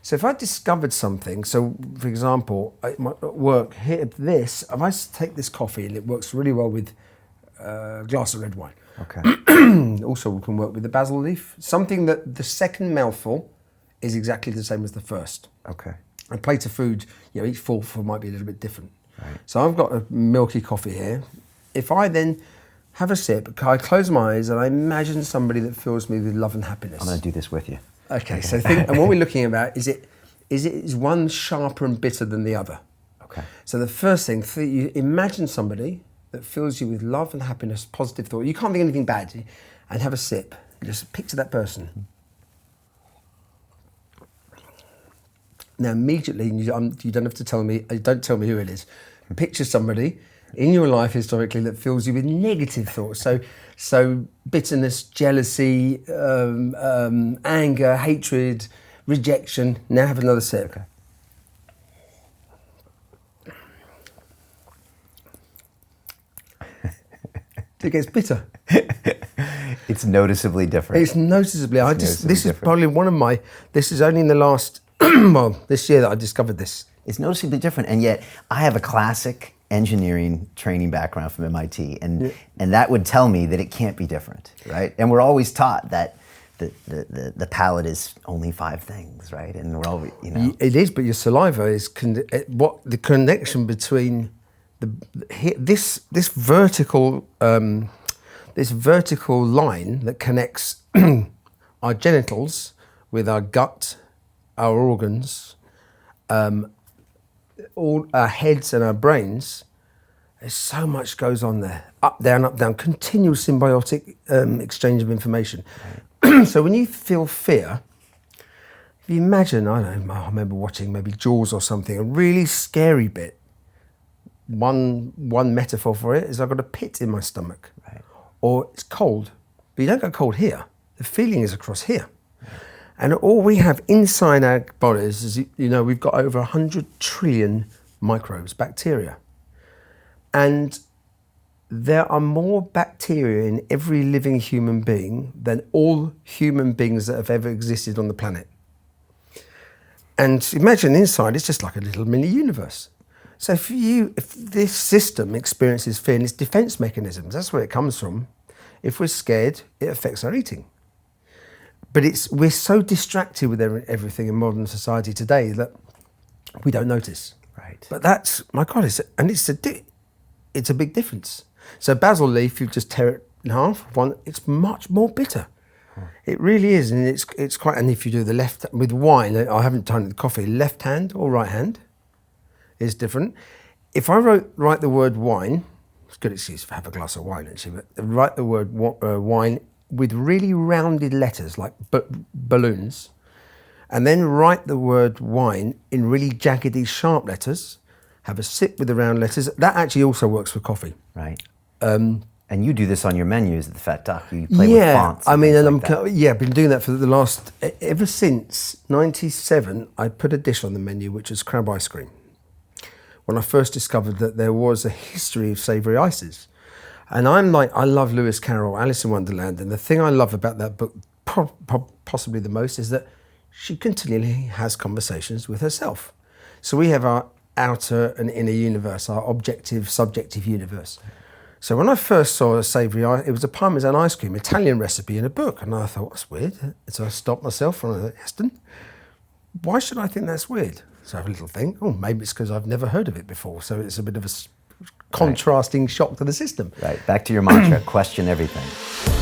So if I discovered something, so for example, at work, here, if I take this coffee and it works really well with a glass of red wine. Okay. Also, we can work with the basil leaf. Something that the second mouthful is exactly the same as the first. Okay. A plate of food, each full might be a little bit different. Right. So I've got a milky coffee here. If I then have a sip, I close my eyes and I imagine somebody that fills me with love and happiness. I'm going to do this with you. Okay, so and what we're looking at is one sharper and bitter than the other? Okay. So the first thing, you imagine somebody that fills you with love and happiness, positive thought. You can't think anything bad, and have a sip. Just picture that person. Now immediately, you don't have to tell me. Don't tell me who it is. Picture somebody in your life historically that fills you with negative thoughts. So bitterness, jealousy, anger, hatred, rejection. Now have another sip. Okay. It gets bitter. It's noticeably different. It's noticeably. This is different. probably this is only in the last, this year that I discovered this. It's noticeably different, and yet I have a classic engineering training background from MIT, and that would tell me that it can't be different, right? And we're always taught that the palate is only 5 things, right? And we're always, It is, but your saliva is what the connection between this vertical line that connects our genitals with our gut, our organs, all our heads and our brains. There's so much goes on there. Up, down, continual symbiotic exchange of information. Right. So when you feel fear, if you imagine, I remember watching maybe Jaws or something, a really scary bit. One metaphor for it is I've got a pit in my stomach. Right. Or it's cold, but you don't go cold here. The feeling is across here. Right. And all we have inside our bodies is, we've got over 100 trillion microbes, bacteria. And there are more bacteria in every living human being than all human beings that have ever existed on the planet. And imagine inside, it's just like a little mini universe. So if this system experiences fear and its defense mechanisms, that's where it comes from. If we're scared, it affects our eating. But we're so distracted with everything in modern society today that we don't notice. Right. But that's, my God, it's a big difference. So basil leaf, you just tear it in half. It's much more bitter. It really is, and it's quite. And if you do the left with wine, I haven't done the coffee. Left hand or right hand is different. If I write the word wine, it's a good excuse to have a glass of wine actually. But write the word wine with really rounded letters like balloons, and then write the word wine in really jaggedy, sharp letters. Have a sip with the round letters. That actually also works for coffee. Right. And you do this on your menus at the Fat Duck. You play with fonts. I've been doing that for the last, ever since 97, I put a dish on the menu which was crab ice cream. When I first discovered that there was a history of savoury ices. And I love Lewis Carroll, Alice in Wonderland, and the thing I love about that book, possibly the most, is that she continually has conversations with herself. So we have our outer and inner universe, our objective, subjective universe. So when I first saw a savoury, it was a Parmesan ice cream, Italian recipe in a book, and I thought, that's weird. So I stopped myself and I thought, Heston, why should I think that's weird? So I have a little think, maybe it's because I've never heard of it before, so it's a bit of a contrasting shock to the system. Right, back to your mantra, question everything.